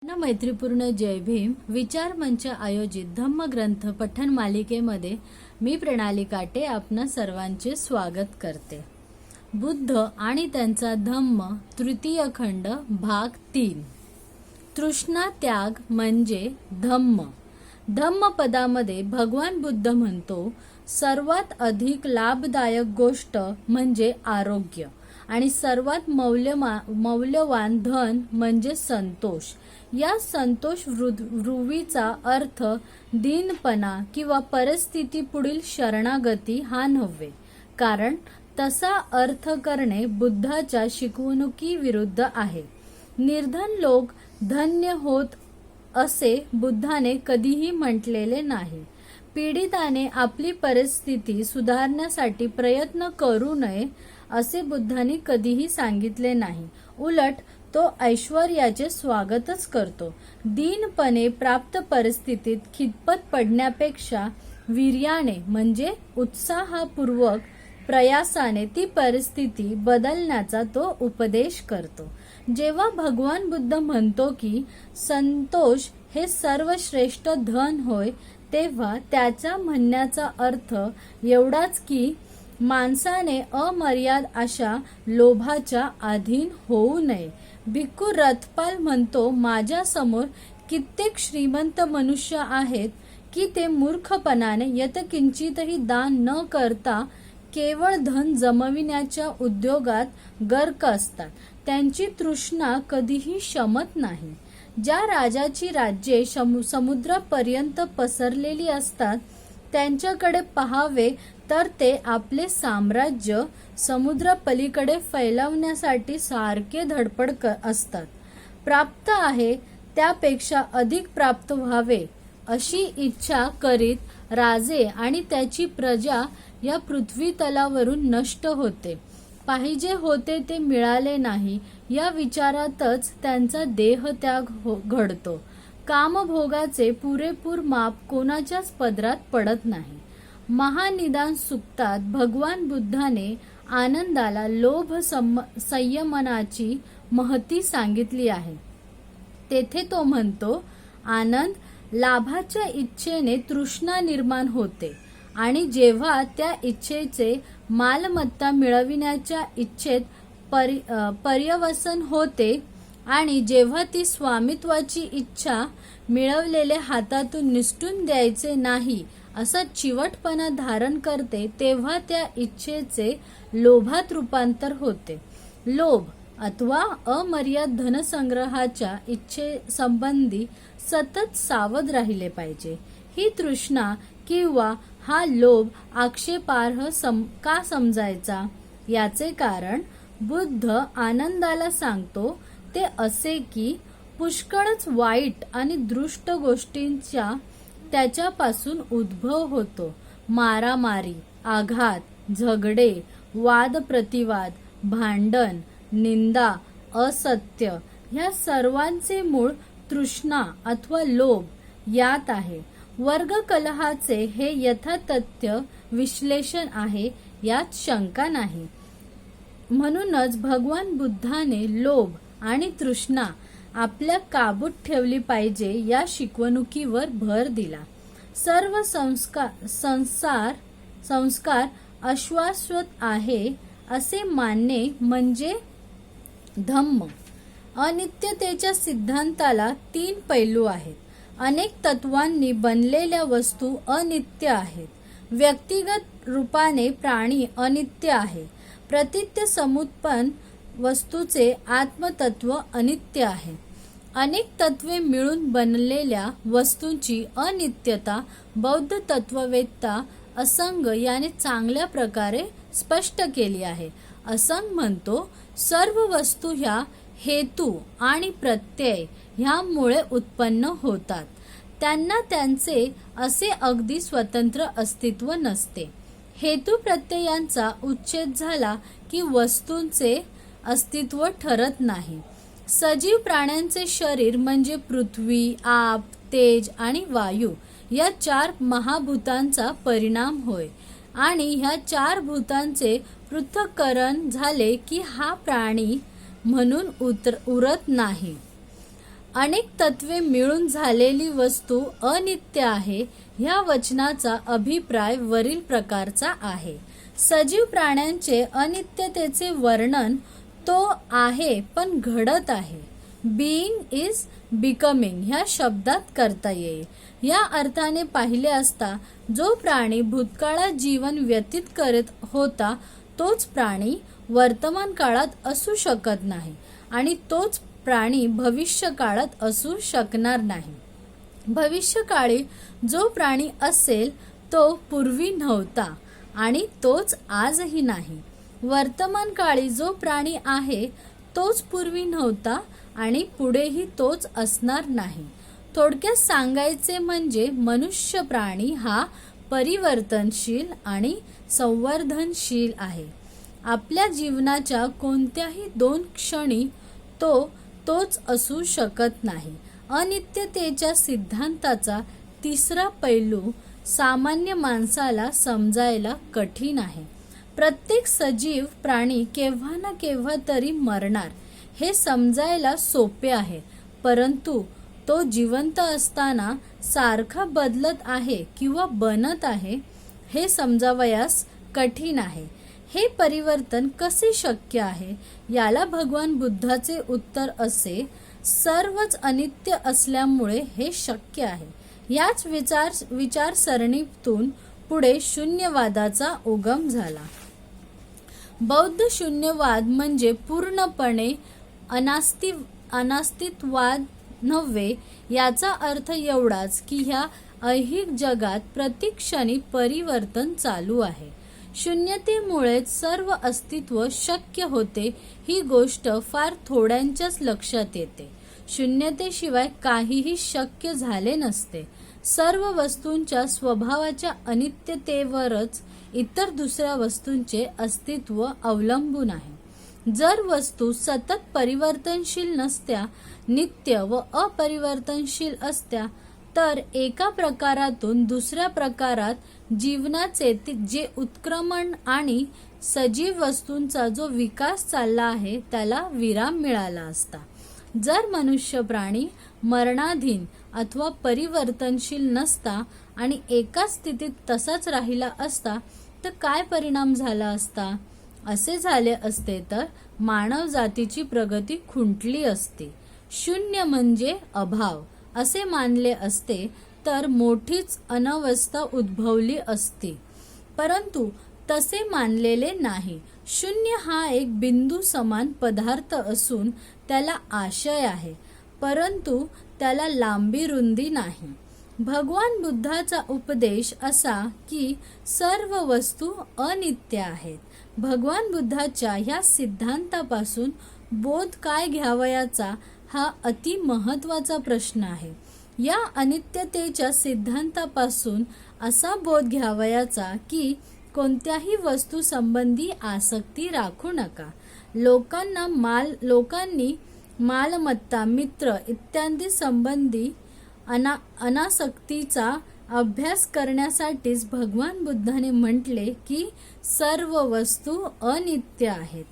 मैत्रीपूर्ण जय भीम विचार मंच आयोजित धम्मग्रंथ पठण मालिकेमध्ये मी प्रणाली काटे आपणा सर्वांचे स्वागत करते। बुद्ध आणि त्यांचा धम्म तृतीय खंड भाग 3। तृष्णा त्याग म्हणजे धम्म। धम्म पदामध्ये भगवान बुद्ध म्हणतो सर्वात अधिक लाभदायक गोष्ट म्हणजे आरोग्य आणि सर्वात मौल्यवान धन म्हणजे संतोष। या संतोष वृत्तीचा अर्थ दीनपणा किंवा परिस्थिती पुढील शरणागती हा नव्हे, कारण तसा अर्थ करणे बुद्धाच्या शिकवणुकीविरुद्ध आहे। निर्धन लोक धन्य होत असे बुद्धाने कधीही म्हटलेले नाही। पीडिताने आपली परिस्थिती सुधारण्यासाठी प्रयत्न करू नये असे बुद्धांनी कधीही सांगितले नाही। उलट तो ऐश्वर्याचे स्वागतच करतो। दीनपणे प्राप्त परिस्थितीत खितपत पडण्यापेक्षा वीर्याने म्हणजे उत्साहपूर्वक प्रयासाने ती परिस्थिती बदलण्याचा तो उपदेश करतो। जेव्हा भगवान बुद्ध म्हणतो की संतोष हे सर्वश्रेष्ठ धन होय, तेव्हा त्याच्या म्हणण्याचा अर्थ एवढाच की माणसाने अमर्याद अशा लोभाच्या अधीन होऊ नये। भिक्खू रथपाल म्हणतो माझ्या समोर कित्येक श्रीमंत मनुष्य आहेत की ते मूर्खपणाने यत्किंचितही दान न करता केवळ धन जमविण्याच्या उद्योगात गर्क असतात। त्यांची तृष्णा कधीही शमत नाही। ज्या राजाची राज्ये समुद्रापर्यंत पसरलेली असतात त्यांच्याकडे पाहावे तर ते आपले साम्राज्य समुद्रापलीकडे फैलावण्यासाठी सारखे धडपड असतात। प्राप्त आहे त्यापेक्षा अधिक प्राप्त व्हावे अशी इच्छा करीत राजे आणि त्याची प्रजा या पृथ्वी तलावरून नष्ट होते। पाहिजे होते ते मिळाले नाही या विचारातच त्यांचा देहत्याग घडतो। कामभोगाचे पुरेपूर माप कोणाच्याच पदरात पडत नाही। महानिदान सुक्तात भगवान बुद्धाने आनंदाला लोभ संयमनाची महती सांगितली आहे। तेथे तो म्हणतो आनंद लाभाच्या इच्छेने तृष्णा निर्माण होते आणि जेव्हा त्या इच्छेचे मालमत्ता मिळविण्याच्या इच्छेत पर्यवसन होते आणि जेव्हा ती स्वामित्वाची इच्छा मिळवलेले हातातून निसटून द्यायचे नाही असा चिवटपणा धारण करते, तेव्हा त्या इच्छेचे लोभात रूपांतर होते। लोभ अथवा अमर्याद धनसंग्रहाच्या इच्छेसंबंधी सतत सावध राहिले पाहिजे। ही तृष्णा किंवा हा लोभ आक्षेपार्ह का समजायचा? याचे कारण बुद्ध आनंदाला सांगतो ते असे की पुष्कळच वाईट आणि दृष्ट गोष्टींचा त्याच्यापासून उद्भव होतो। मारामारी, आघात, झगडे, वाद प्रतिवाद, भांडण, निंदा, असत्य ह्या सर्वांचे मूळ तृष्णा अथवा लोभ यात आहे। वर्ग कलहाचे हे यथातथ्य विश्लेषण आहे, यात शंका नाही। म्हणूनच भगवान बुद्धाने लोभ आणि तृष्णा आपल्या काबूत ठेवली पाहिजे या शिकवणुकीवर भर दिला। सर्व संस्कार अशाश्वत आहे असे मानणे म्हणजे धम्म। अनित्यतेच्या सिद्धांताला 3 पैलू आहेत। अनेक तत्वांनी बनलेल्या वस्तू अनित्य आहेत। व्यक्तिगत रूपाने प्राणी अनित्य आहे। प्रतित्य समुत्पन्न वस्तूचे आत्मतत्व अनित्य आहे। अनेक तत्वे मिळून बनलेल्या वस्तूंची अनित्यता बौद्ध तत्ववेत्ता असंग याने चांगल्या प्रकारे स्पष्ट केली आहे। असंग म्हणतो सर्व वस्तू ह्या हेतू आणि प्रत्यय ह्यामुळे उत्पन्न होतात। त्यांना त्यांचे असे अगदी स्वतंत्र अस्तित्व नसते। हेतू प्रत्ययांचा उच्छेद झाला की वस्तूंचे अस्तित्व ठरत नाही। सजीव प्राण्यांचे शरीर म्हणजे पृथ्वी, आप, तेज आणि वायू या 4 महाभूतांचा परिणाम होय आणि ह्या 4 भूतांचे पृथक्करण झाले की हा प्राणी म्हणून उरत नाही। अनेक तत्वे मिळून झालेली वस्तू अनित्य आहे. ह्या वचनाचा अभिप्राय वरील प्रकारचा आहे. सजीव प्राण्यांचे अनित्यतेचे वर्णन तो आहे पण घडत आहे. बीइंग इज बिकमिंग ह्या शब्दात करता येईल. या अर्थाने पाहिले असता जो प्राणी भूतकाळात जीवन व्यतीत करत होता तोच प्राणी वर्तमान काळात असू शकत नाही आणि तोच प्राणी भविष्य काळात असू शकणार नाही. भविष्यकाळी जो प्राणी असेल तो पूर्वी नव्हता आणि तोच आजही नाही. वर्तमान काळी जो प्राणी आहे तोच पूर्वी नव्हता आणि पुढेही तोच असणार नाही. थोडक्यात सांगायचे म्हणजे मनुष्य प्राणी हा परिवर्तनशील आणि संवर्धनशील आहे. आपल्या जीवनाच्या कोणत्याही 2 क्षणी तोच असू शकत नाही. अनित्यतेच्या सिद्धांताचा तिसरा पैलू सामान्य माणसाला समजायला कठीण आहे. प्रत्येक सजीव प्राणी केव्हा ना केव्हा तरी मरणार हे समजायला सोपे आहे, परंतु तो जिवंत असताना सारखा बदलत आहे किंवा बनत आहे हे समजावयास कठीण आहे. हे परिवर्तन कसे शक्य आहे याला भगवान बुद्धाचे उत्तर असे, सर्वच अनित्य असल्यामुळे हे शक्य आहे. याच विचारसरणीतून पुढे शून्यवादाचा उगम झाला. बौद्ध शून्यवाद म्हणजे पूर्णपणे अनास्तित्ववाद नव्हे. याचा अर्थ एवढाच की ह्या ऐहिक जगात प्रतिक्षणी परिवर्तन चालू आहे. शून्यतेमुळेच सर्व अस्तित्व शक्य होते ही गोष्ट फार थोड्यांच्याच लक्षात येते. शून्यतेशिवाय काहीही शक्य झाले नसते. सर्व वस्तूंच्या स्वभावाच्या अनित्यतेवरच इतर दुसऱ्या वस्तूंचे अस्तित्व अवलंबून आहे. जर वस्तू सतत परिवर्तनशील नसत्या, नित्य व अपरिवर्तनशील असत्या, तर एका प्रकारातून दुसऱ्या प्रकारात जीवनाचे जे उत्क्रमण आणि सजीव वस्तूंचा जो विकास चालला आहे त्याला विराम मिळाला असता. जर मनुष्य प्राणी मरणाधीन अथवा परिवर्तनशील नसता आणि एकाच स्थितीत तसाच राहिला असता तर काय परिणाम झाला असता? असे झाले असते तर मानव जातीची प्रगती खुंटली असती. शून्य म्हणजे अभाव असे मानले असते तर मोठीच अनवस्था उद्भवली असती, परंतु तसे मानलेले नाही. शून्य हा एक बिंदू समान पदार्थ असून त्याला आशय आहे, परंतु त्याला लांबी रुंदी नाही. भगवान बुद्धाचा उपदेश असा की सर्व वस्तू अनित्य आहेत. भगवान बुद्धाच्या ह्या सिद्धांतापासून बोध काय घ्यावयाचा हा अति महत्त्वाचा प्रश्न आहे. या अनित्यतेच्या सिद्धांतापासून असा बोध घ्यावयाचा की कोणत्याही वस्तू संबंधी आसक्ती राखू नका. लोकांनी मालमत्ता, मित्र इत्यादी संबंधी अनासक्तीचा अभ्यास करण्यासाठीच भगवान बुद्धाने म्हटले की सर्व वस्तू अनित्य आहेत.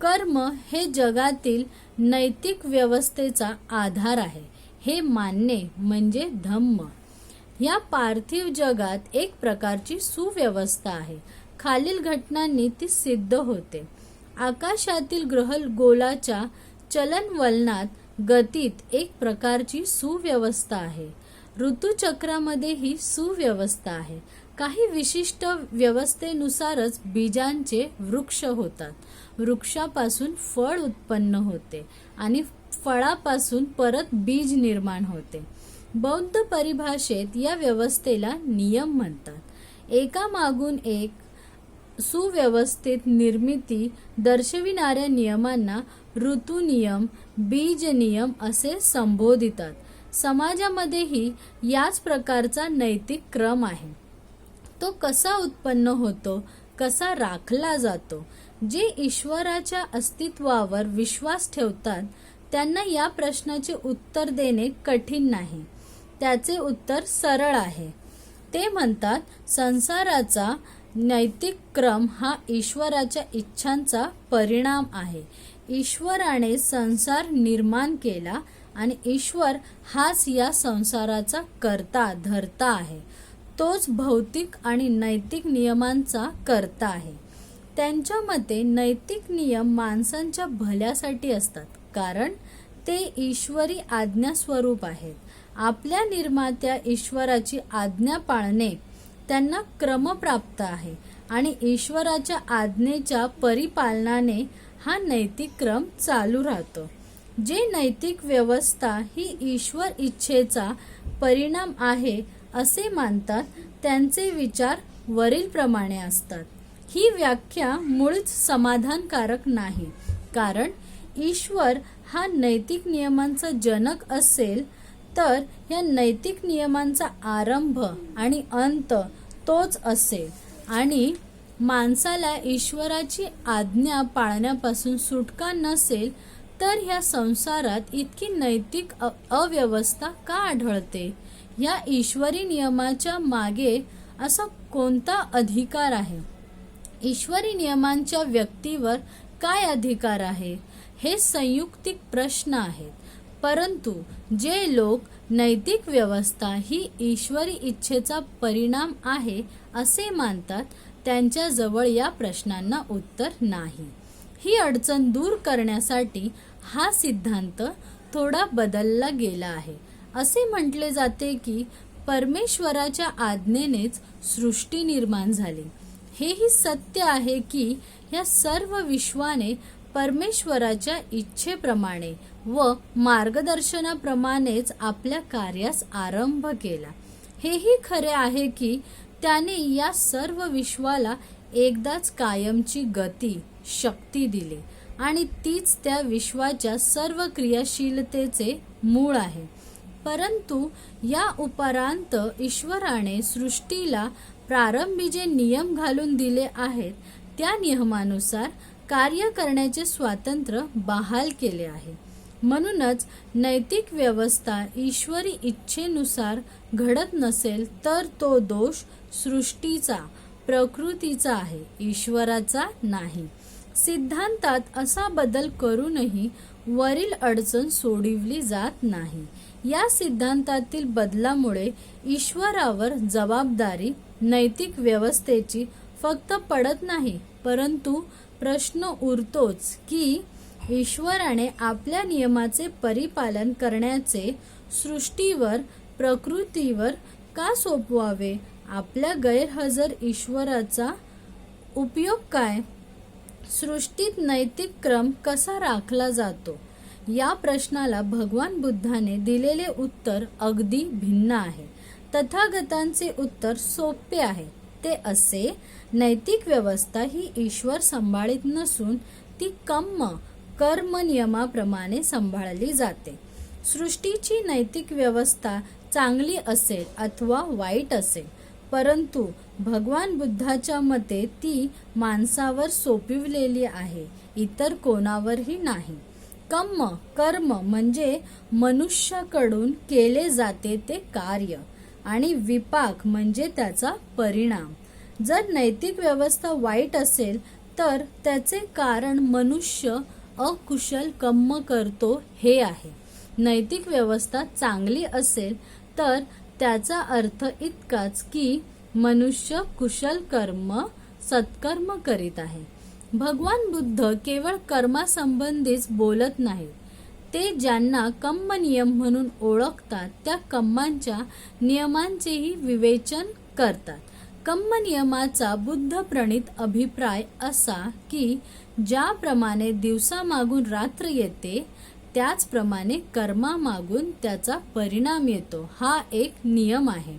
कर्म हे जगातील नैतिक व्यवस्थेचा आधार आहे हे मानणे म्हणजे धम्म. या पार्थिव जगात एक प्रकारची सुव्यवस्था आहे. खालील घटनांनी ती सिद्ध होते. आकाशातील ग्रहगोलाच्या चलनवलनात गतीत एक प्रकारची सुव्यवस्था आहे. ऋतुचक्रामध्येही सुव्यवस्था आहे. काही विशिष्ट व्यवस्थेनुसारच बीजांचे वृक्ष होतात. वृक्षापासून फळ उत्पन्न होते आणि फळापासून परत बीज निर्माण होते. बौद्ध परिभाषेत या व्यवस्थेला नियम म्हणतात. एकामागून एक सुव्यवस्थित निर्मिती दर्शविणाऱ्या नियमांना ऋतुनियम, बीज नियम असे संबोधितात. समाजामध्येही याच प्रकारचा नैतिक क्रम आहे. तो कसा उत्पन्न होतो, कसा राखला जातो? जे ईश्वराच्या अस्तित्वावर विश्वास ठेवतात त्यांना या प्रश्नाचे उत्तर देणे कठीण नाही. त्याचे उत्तर सरळ आहे. ते म्हणतात संसाराचा नैतिक क्रम हा ईश्वराच्या इच्छांचा परिणाम आहे. ईश्वराने संसार निर्माण केला आणि ईश्वर हाच या संसाराचा कर्ता धर्ता आहे. तोच भौतिक आणि नैतिक नियमांचा कर्ता आहे. त्यांच्या मते नैतिक नियम माणसांच्या भल्यासाठी असतात, कारण ते ईश्वरी आज्ञा स्वरूप आहेत. आपल्या निर्मात्या ईश्वराची आज्ञा पाळणे त्यांना क्रमप्राप्त आहे आणि ईश्वराच्या आज्ञेच्या परिपालनाने हा नैतिक क्रम चालू राहतो. जे नैतिक व्यवस्था ही ईश्वर इच्छेचा परिणाम आहे असे मानतात, त्यांचे विचार वरीलप्रमाणे असतात. ही व्याख्या मुळीच समाधानकारक नाही, कारण ईश्वर हा नैतिक नियमांचा जनक असेल तर या नैतिक नियमांचा आरंभ आणि अंत तोच असेल आणि माणसाला ईश्वराची आज्ञा पाळण्यापासून सुटका नसेल तर ह्या संसारात इतकी नैतिक अव्यवस्था का आढळते? या ईश्वरी नियमाच्या मागे असा कोणता अधिकार आहे? ईश्वरी नियमांच्या व्यक्तीवर काय अधिकार आहे? हे संयुक्तिक प्रश्न आहेत. परंतु जे लोक नैतिक व्यवस्था ही ईश्वरी इच्छेचा परिणाम आहे असे मानतात, त्यांच्याजवळ या प्रश्नांना उत्तर नाही. ही अडचण दूर करण्यासाठी हा सिद्धांत थोडा बदलला गेला आहे. असे म्हटले जाते की परमेश्वराच्या आज्ञेनेच सृष्टी निर्माण झाली. हेही सत्य आहे की या सर्व विश्वाने परमेश्वराच्या इच्छेप्रमाणे व मार्गदर्शनाप्रमाणेच आपल्या कार्यास आरंभ केला. हेही खरे आहे की त्याने या सर्व विश्वाला एकदाच कायमची गती, शक्ती दिली आणि तीच त्या विश्वाच्या सर्व क्रियाशीलतेचे मूळ आहे. परंतु या उपरांत ईश्वराने सृष्टीला प्रारंभी जे नियम घालून दिले आहेत, त्या नियमानुसार कार्य करण्याचे स्वातंत्र्य बहाल केले आहे. म्हणूनच नैतिक व्यवस्था ईश्वरी इच्छेनुसार घडत नसेल तर तो दोष सृष्टीचा, प्रकृतीचा आहे, ईश्वराचा नाही. सिद्धांतात असा बदल करूनही वरील अडचण सोडविली जात नाही. या सिद्धांतातील बदलामुळे ईश्वरावर जबाबदारी नैतिक व्यवस्थेची फक्त पडत नाही, परंतु प्रश्न उरतोच की ईश्वराने आपल्या नियमाचे परिपालन करण्याचे सृष्टीवर, प्रकृतीवर का सोपवावे? आपल्या गैरहजर ईश्वराचा उपयोग काय? सृष्टीत नैतिक क्रम कसा राखला जातो? या प्रश्नाला भगवान बुद्धाने दिलेले उत्तर अगदी भिन्न आहे. तथागतांचे उत्तर सोपे आहे. ते असे: नैतिक व्यवस्था ही ईश्वर सांभाळीत नसून ती कर्म नियमाप्रमाणे सांभाळली जाते. सृष्टीची नैतिक व्यवस्था चांगली असेल अथवा वाईट असेल, परंतु भगवान बुद्धाच्या मते ती माणसावर सोपविलेली आहे, इतर कोणावरही नाही. कर्म म्हणजे मनुष्याकडून केले जाते ते कार्य आणि विपाक म्हणजे त्याचा परिणाम. जर नैतिक व्यवस्था वाईट असेल तर त्याचे कारण मनुष्य अकुशल कर्म करतो हे आहे. नैतिक व्यवस्था चांगली असेल तर त्याचा अर्थ इतकाच की मनुष्य कुशल कर्म, सत्कर्म करीत आहे. भगवान बुद्ध केवळ कर्मासंबंधीच बोलत नाहीत. ते ज्यांना कर्म नियम म्हणून ओळखतात त्या कर्मांच्या नियमांचेही विवेचन करतात. कर्म नियमाचा बुद्ध प्रणीत अभिप्राय असा की ज्याप्रमाणे दिवसामागून रात्र येते त्याचप्रमाणे कर्मामागून त्याचा परिणाम येतो, हा एक नियम आहे.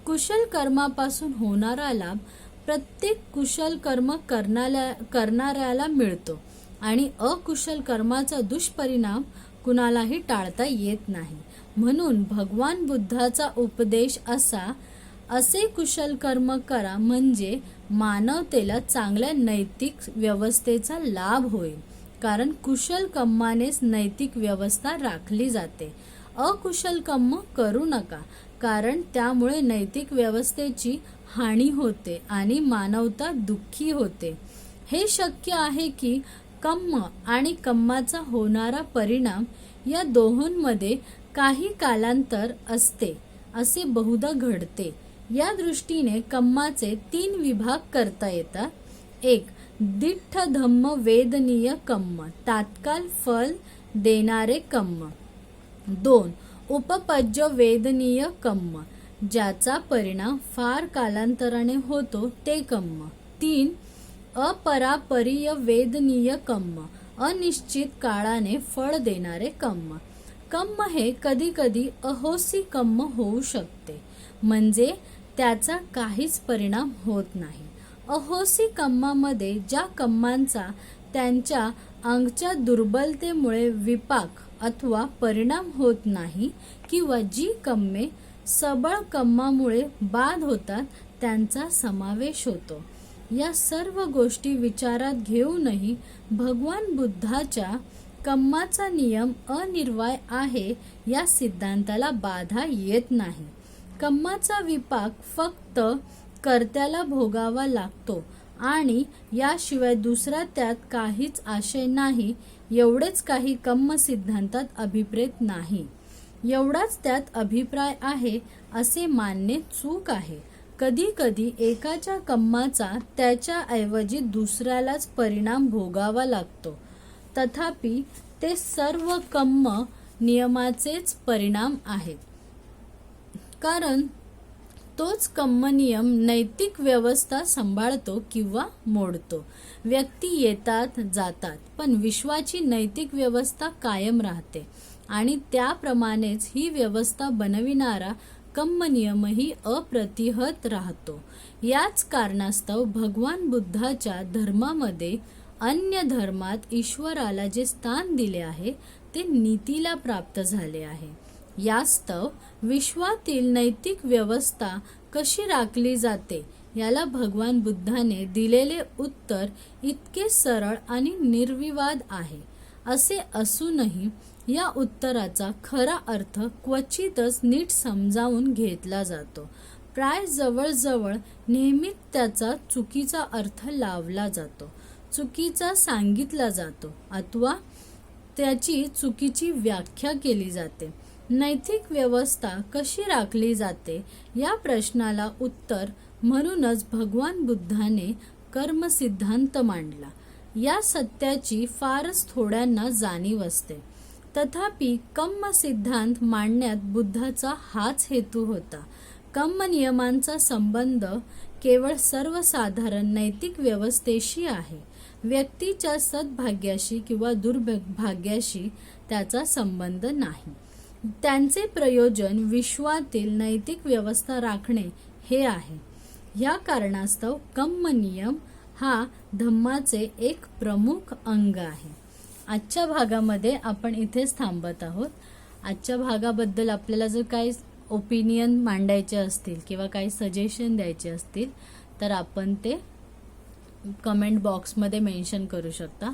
कुशल कर्मापासून होणारा लाभ प्रत्येक कुशल कर्म करणाऱ्याला मिळतो आणि अकुशल कर्माचा दुष्परिणाम कुणालाही टाळता येत नाही. म्हणून भगवान बुद्धाचा उपदेश असे कुशल कर्म करा म्हणजे मानवतेला चांगल्या नैतिक व्यवस्थेचा लाभ होईल, कारण कुशल कर्मानेच नैतिक व्यवस्था राखली जाते. अकुशल कर्म करू नका, कारण त्यामुळे नैतिक व्यवस्थेची हानी होते आणि मानवता दुःखी होते. हे शक्य आहे की कर्म आणि कर्माचा होणारा परिणाम या दोहोंमध्ये काही कालांतर असते असे बहुधा घडते. या दृष्टीने कम्माचे 3 विभाग करता येतात. 1. दिठ्ठ धम्म वेदनीय कम्म, तात्काळ फल देणारे कम्म. 2. उपपज्य वेदनीय कम्म, ज्याचा परिणाम फार कालांतराने होतो ते कम्म. 3. अपरापरीय वेदनीय कम्म, अनिश्चित काळाने फळ देणारे कम्म. कम्म हे कधी कधी अहोसी कम्म होऊ शकते, म्हणजे त्याचा काहीच परिणाम होत नाही. अहोसी कम्मामध्ये ज्या कम्मांचा त्यांच्या अंगच्या दुर्बलतेमुळे विपाक अथवा परिणाम होत नाही किंवा जी कम्मे सबळ कम्मामुळे बाद होतात त्यांचा समावेश होतो. या सर्व गोष्टी विचारात घेऊनही भगवान बुद्धाच्या कम्माचा नियम अनिर्वाय आहे या सिद्धांताला बाधा येत नाही. कम्माचा विपाक फक्त कर्त्याला भोगावा लागतो आणि याशिवाय दुसरा त्यात काहीच आशय नाही, एवढेच काही कम्म सिद्धांतात अभिप्रेत नाही. एवढाच त्यात अभिप्राय आहे असे मानणे चूक आहे. कधी कधी एकाच्या कम्माचा त्याच्या ऐवजी दुसऱ्यालाच परिणाम भोगावा लागतो. तथापि ते सर्व कम्म नियमाचेच परिणाम आहेत, कारण तोच कम्म नियम नैतिक व्यवस्था सांभाळतो किंवा मोडतो. व्यक्ती येतात जातात, पण विश्वाची नैतिक व्यवस्था कायम राहते आणि त्याप्रमाणेच ही व्यवस्था बनविणारा कम्म नियमही अप्रतिहत राहतो. याच कारणास्तव भगवान बुद्धाच्या धर्मामध्ये अन्य धर्मात ईश्वराला जे स्थान दिले आहे ते नीतीला प्राप्त झाले आहे. यास्तव विश्वातील नैतिक व्यवस्था कशी राखली जाते याला भगवान बुद्धाने दिलेले उत्तर इतके सरळ आणि निर्विवाद आहे. असे असूनही या उत्तराचा खरा अर्थ क्वचितच नीट समजावून घेतला जातो. प्राय जवळजवळ नेहमीच त्याचा चुकीचा अर्थ लावला जातो, चुकीचा सांगितला जातो अथवा त्याची चुकीची व्याख्या केली जाते. नैतिक व्यवस्था कशी राखली जाते या प्रश्नाला उत्तर म्हणूनच भगवान बुद्धाने कर्म सिद्धांत मांडला. या सत्याची फारच थोड्यांना जाणीव असते. तथापि कम्म सिद्धांत मांडण्यात बुद्धाचा हाच हेतू होता. कम्म नियमांचा संबंध केवळ सर्वसाधारण नैतिक व्यवस्थेशी आहे. व्यक्तीच्या सद्भाग्याशी किंवा दुर्भाग्याशी त्याचा संबंध नाही. त्यांचे प्रयोजन विश्वातील नैतिक व्यवस्था राखणे हे आहे. या कारणास्तव कम्म नियम हा धम्माचे एक प्रमुख अंग आहे. आजच्या भागामध्ये आपण इथेच थांबत आहोत. आजच्या भागाबद्दल आपल्याला जर काही ओपिनियन मांडायचे असतील किंवा काही सजेशन द्यायचे असतील तर आपण ते कमेंट बॉक्समध्ये मेन्शन करू शकता.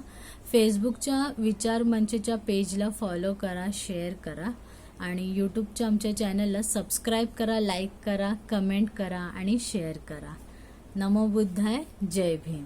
फेसबुकच्या विचार मंचच्या पेजला फॉलो करा, शेअर करा आणि यूट्यूबच्या आमच्या चॅनलला सबस्क्राईब करा, लाईक करा, कमेंट करा आणि शेअर करा. नमो बुद्धाय. जय भीम.